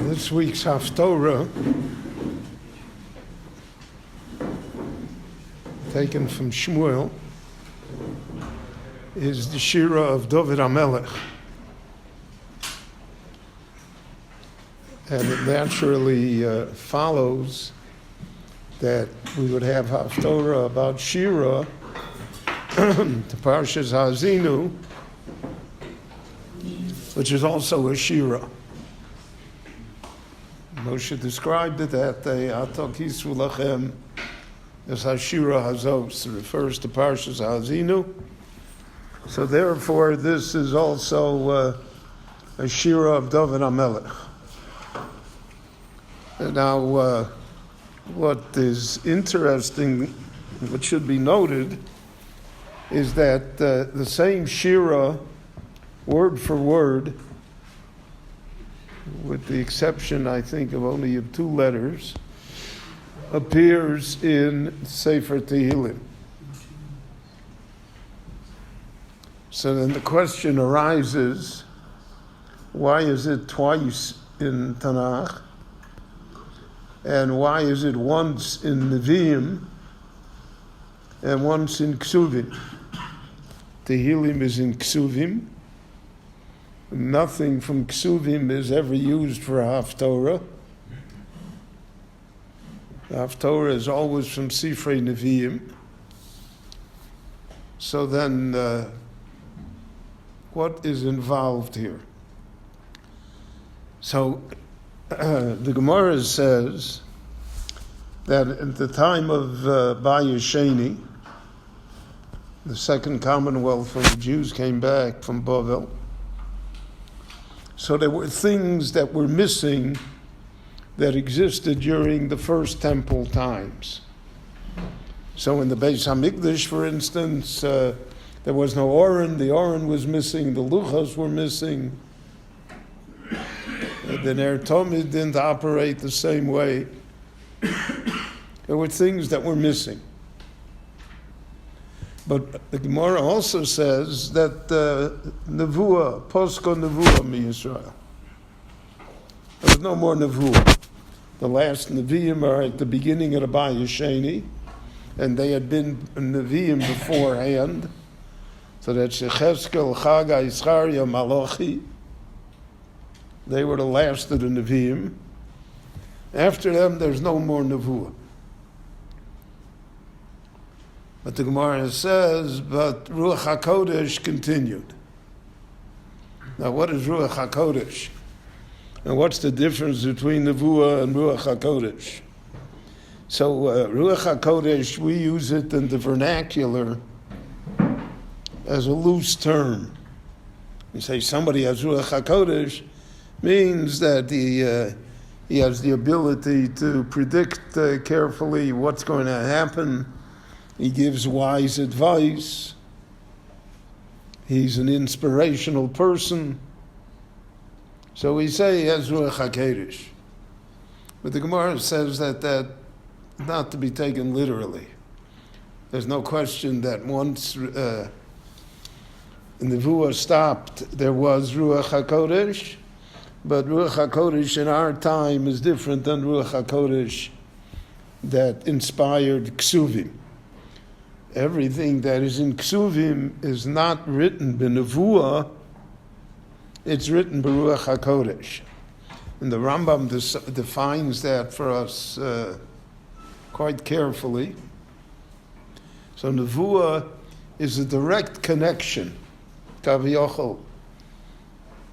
This week's haftara, taken from Shmuel, is the Shira of David HaMelech. And it naturally follows that we would have haftara about Shira, the Parshas Haazinu, which is also a Shira. Moshe described it that day, Atakisu lachem, as Hashira Hazos, refers to Parshas Haazinu. So therefore, this is also a Shira of David HaMelech. Now, what is interesting, what should be noted, is that the same Shira, word for word, with the exception, I think, of only of two letters, appears in Sefer Tehillim. So then the question arises, why is it twice in Tanakh? And why is it once in Nevi'im and once in Ksuvim? Tehillim is in Ksuvim. Nothing from Ksuvim is ever used for Haftorah. The Haftorah is always from Sifrei Nevi'im. So then, what is involved here? So, the Gemara says that at the time of Bayesheni, the second commonwealth when the Jews came back from Bavel, so there were things that were missing that existed during the first temple times. So in the Beis HaMikdash, for instance, there was no Oren. The Oren was missing. The Luchos were missing. The Ner Tomid didn't operate the same way. There were things that were missing. But the Gemara also says that Nevuah, Posko Nevuah mi Yisrael. There was no more Nevuah. The last Nevi'im are at the beginning of the Bayesheni, and they had been Nevi'im beforehand. So that's Yechezkel, Chagai, Zechariah, Malachi. They were the last of the Nevi'im. After them, there's no more Nevuah. But the Gemara says, but Ruach HaKodesh continued. Now, what is Ruach HaKodesh? And what's the difference between Nevuah and Ruach HaKodesh? So, Ruach HaKodesh, we use it in the vernacular as a loose term. You say somebody has Ruach HaKodesh, means that he has the ability to predict carefully what's going to happen. He gives wise advice. He's an inspirational person. So we say he has Ruach HaKodesh. But the Gemara says that not to be taken literally. There's no question that once the Nevuah stopped, there was Ruach HaKodesh. But Ruach HaKodesh in our time is different than Ruach HaKodesh that inspired Ksuvim. Everything that is in Ksuvim is not written b'Nevuah, it's written b'Ruach HaKodesh. And the Rambam defines that for us quite carefully. So Nevuah is a direct connection, Kaviyachol,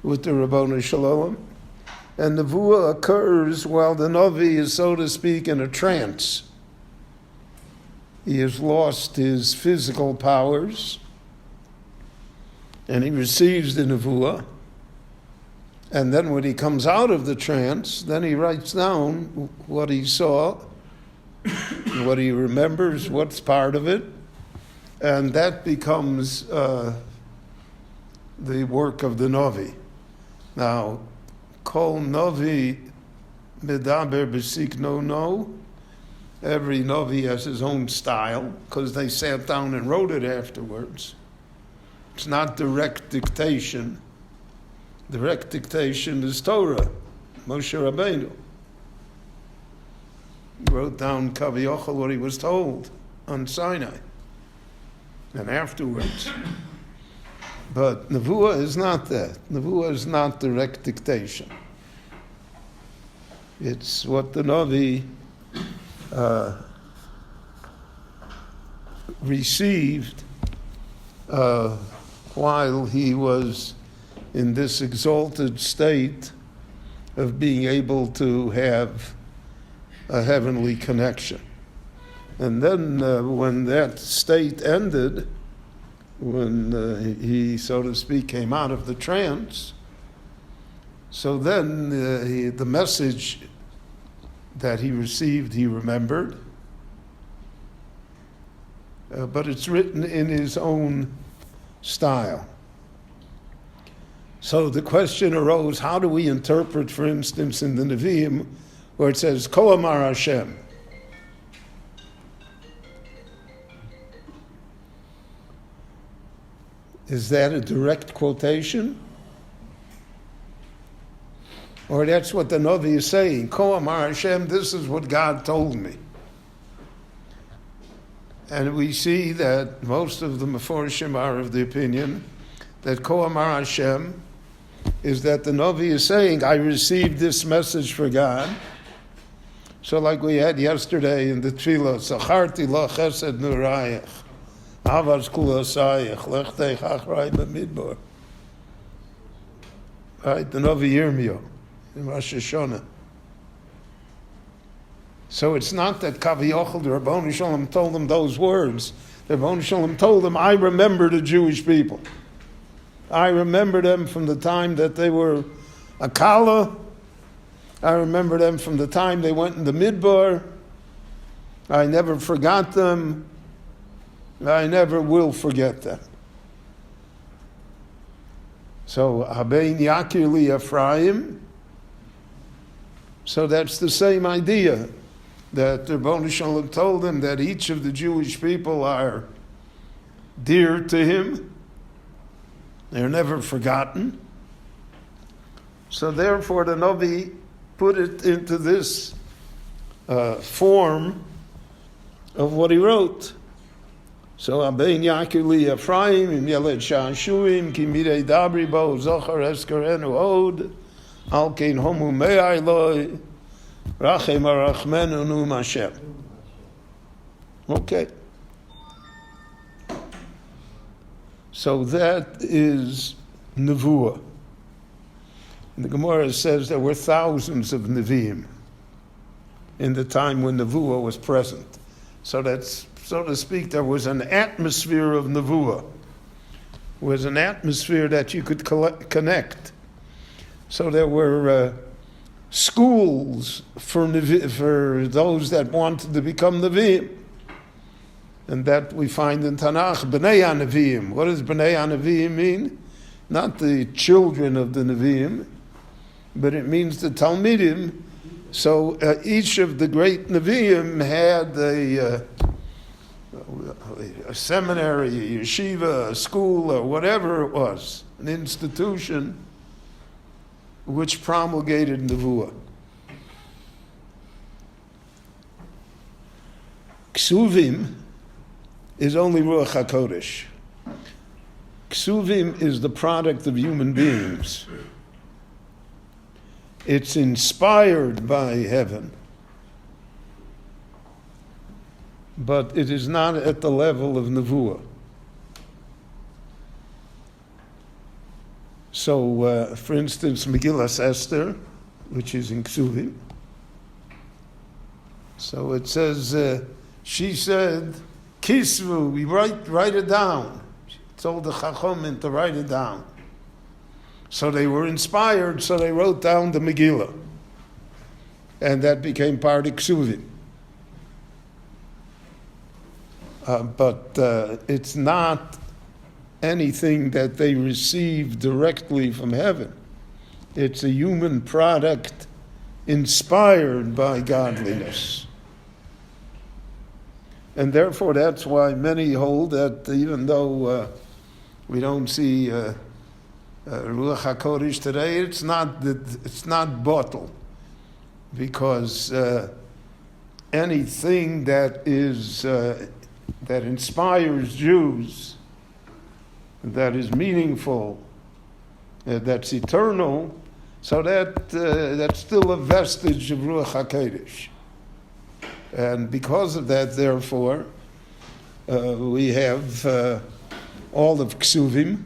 with the Rabbonu Shalom. And Nevuah occurs while the Navi is, so to speak, in a trance. He has lost his physical powers, and he receives the Nevuah. And then when he comes out of the trance, then he writes down what he saw, what he remembers, what's part of it, and that becomes the work of the Navi. Now, Kol Navi Medaber B'Sikno No. Every Navi has his own style, because they sat down and wrote it afterwards. It's not direct dictation. Direct dictation is Torah. Moshe Rabbeinu. He wrote down Kaviyachal what he was told on Sinai and afterwards. But Nevuah is not that. Nevuah is not direct dictation. It's what the Navi received while he was in this exalted state of being able to have a heavenly connection. And then when that state ended, when he, so to speak, came out of the trance, so then the message that he received, he remembered, but it's written in his own style. So the question arose, how do we interpret, for instance, in the Nevi'im, where it says, Ko Amar Hashem? Is that a direct quotation? Or that's what the Navi is saying, Ko Amar Hashem, this is what God told me. And we see that most of the Meforshim are of the opinion that Ko Amar Hashem is that the Navi is saying, I received this message for God. So like we had yesterday in the Tefillah, Zacharti la chesed nurayach, avaz kula sayach, lechtech achrei b'midbar. Right, the Navi Yirmiyahu in Rosh Hashanah. So it's not that Kaviyachal, the Rabbanu Shalom, told them those words. The Rabbanu Shalom told them, I remember the Jewish people. I remember them from the time that they were a Kala. I remember them from the time they went in the Midbar. I never forgot them. I never will forget them. So, Habein Yakir li Ephraim. So that's the same idea, that the Rebbeinu Shalom told them that each of the Jewish people are dear to him. They're never forgotten. So therefore the Navi put it into this form of what he wrote. So Abein Yakir li Ephraim im Yeled Sha'ashuim ki mirei dabri bo zochar eskarenu od al kein homu me'ai loi rachem arachmenu nu Hashem. Okay. So that is Nevuah. And the Gemara says there were thousands of Nevi'im in the time when Nevuah was present. So that's, so to speak, there was an atmosphere of Nevuah. There was an atmosphere that you could connect. So there were schools for those that wanted to become Nevi'im. And that we find in Tanakh, B'nai HaNevi'im. What does B'nai HaNevi'im mean? Not the children of the Nevi'im, but it means the Talmidim. So each of the great Nevi'im had a seminary, a yeshiva, a school, or whatever it was, an institution which promulgated Nevuah. Ksuvim is only Ruach HaKodesh. Ksuvim is the product of human beings. It's inspired by heaven, but it is not at the level of Nevuah. So, for instance, Megillas Esther, which is in Ksuvim, so it says, she said, Kisvu, we write it down. She told the Chachomim to write it down. So they were inspired, so they wrote down the Megillah. And that became part of Ksuvim. But it's not anything that they received directly from heaven. It's a human product inspired by godliness. And therefore, that's why many hold that even though we don't see Ruach HaKodesh today, it's not bottle, because anything that is that inspires Jews, that is meaningful, that's eternal, so that's still a vestige of Ruach HaKodesh. And because of that, therefore, we have all of Ksuvim,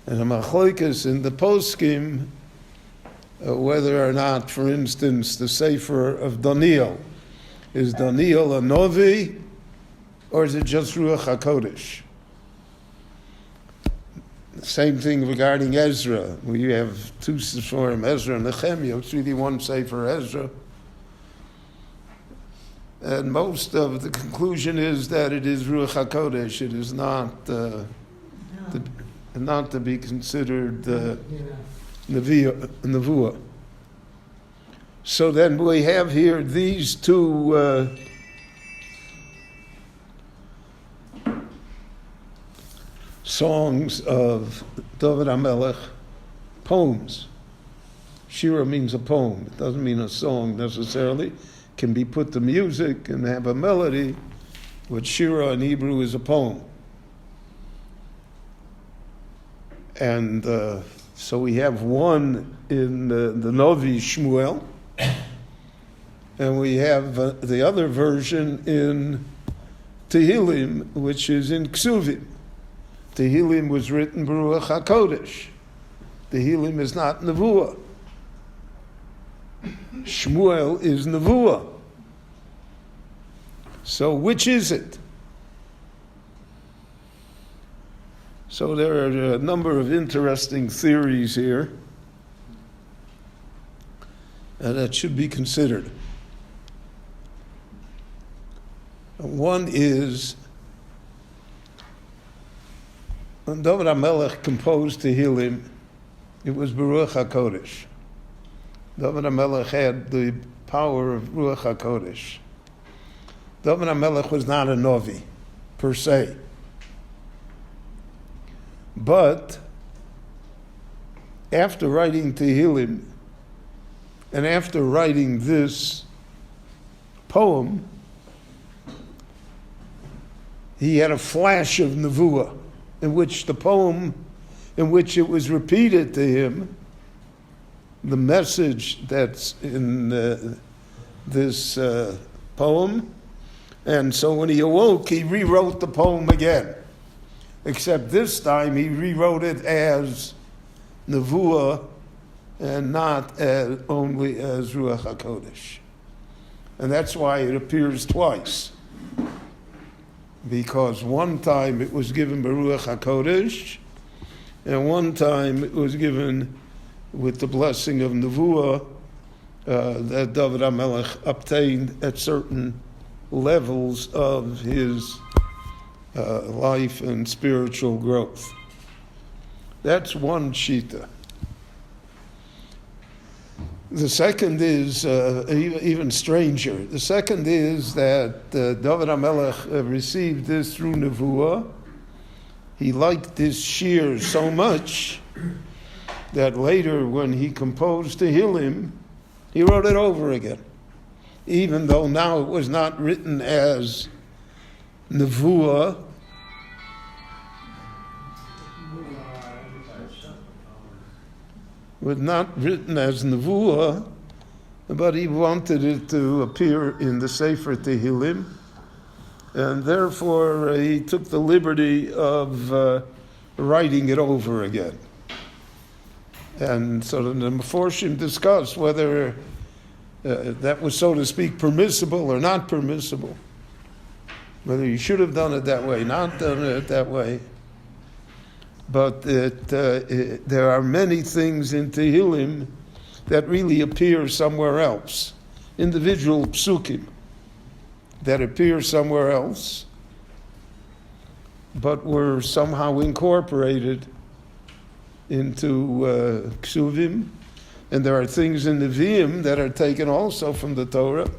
and a machlokes in the poskim, whether or not, for instance, the Sefer of Daniel, is Daniel a Novi, or is it just Ruach HaKodesh? Same thing regarding Ezra. We have two Seforim, Ezra and Nehemiah. It's really one Sefer Ezra. And most of the conclusion is that it is Ruach HaKodesh. It is not to be considered Nevuah. So then we have here these two songs of David HaMelech, poems. Shira means a poem. It doesn't mean a song necessarily. It can be put to music and have a melody, but Shira in Hebrew is a poem. And so we have one in the Novi Shmuel, and we have the other version in Tehillim, which is in Ksuvim. Tehillim was written Baruch HaKodesh. Tehillim is not Nevuah. Shmuel is Nevuah. So which is it? So there are a number of interesting theories here that should be considered. One is, when David HaMelech composed Tehillim, it was Baruch HaKodesh. David HaMelech had the power of Ruach HaKodesh. David HaMelech was not a Novi, per se. But after writing Tehillim, and after writing this poem, he had a flash of Nevuah, in which the poem, in which it was repeated to him, the message that's in this poem. And so when he awoke, he rewrote the poem again. Except this time he rewrote it as Nevuah and not only as Ruach HaKodesh. And that's why it appears twice. Because one time it was given by Ruach HaKodesh, and one time it was given with the blessing of Nevuah that David HaMelech obtained at certain levels of his life and spiritual growth. That's one shita. The second is even stranger. The second is that David HaMelech received this through Nevuah. He liked this shir so much that later when he composed Tehillim, he wrote it over again. Even though now it was not written as Nevuah, was not written as Nevuah, but he wanted it to appear in the Sefer Tehillim, and therefore he took the liberty of writing it over again. And so the Meforshim discussed whether that was, so to speak, permissible or not permissible, whether you should have done it that way, not done it that way. But there are many things in Tehillim that really appear somewhere else. Individual psukim that appear somewhere else, but were somehow incorporated into Ksuvim. And there are things in Nevi'im that are taken also from the Torah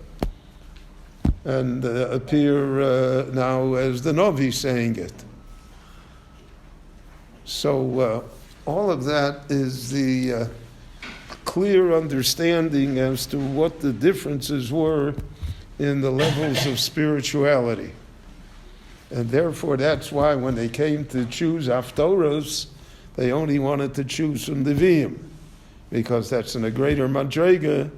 and appear now as the Novi saying it. So all of that is the clear understanding as to what the differences were in the levels of spirituality. And therefore, that's why when they came to choose haftaros, they only wanted to choose from the Nevi'im, because that's in a greater madrega,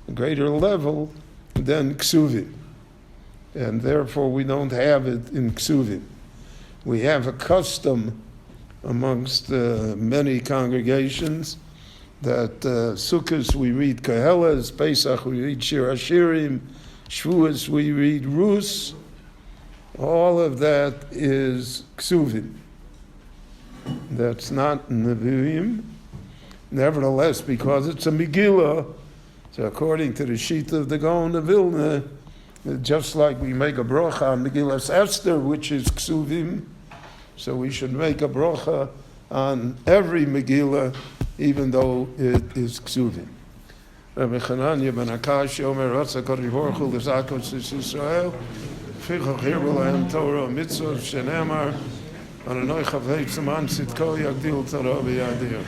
a greater level than ksuvim. And therefore, we don't have it in ksuvim. We have a custom amongst many congregations that Sukkot we read Koheles, Pesach we read Shir Hashirim, Shavuos we read Rus. All of that is ksuvim. That's not Nevi'im. Nevertheless, because it's a Megillah, so according to the sheet of the Gaon of Vilna, just like we make a bracha on Megillas Esther, which is ksuvim, so we should make a bracha on every Megillah, even though it is ksuvim. Rabbi Chananya ben Akash Omer Ratza Kodesh Baruch Hu L'Zakos Yisrael Fichach Hirbu Lahem Torah Mitzvah Shenemar Adonai Chavei Tzaman Tzidko Yagdil Torah B'Yadir.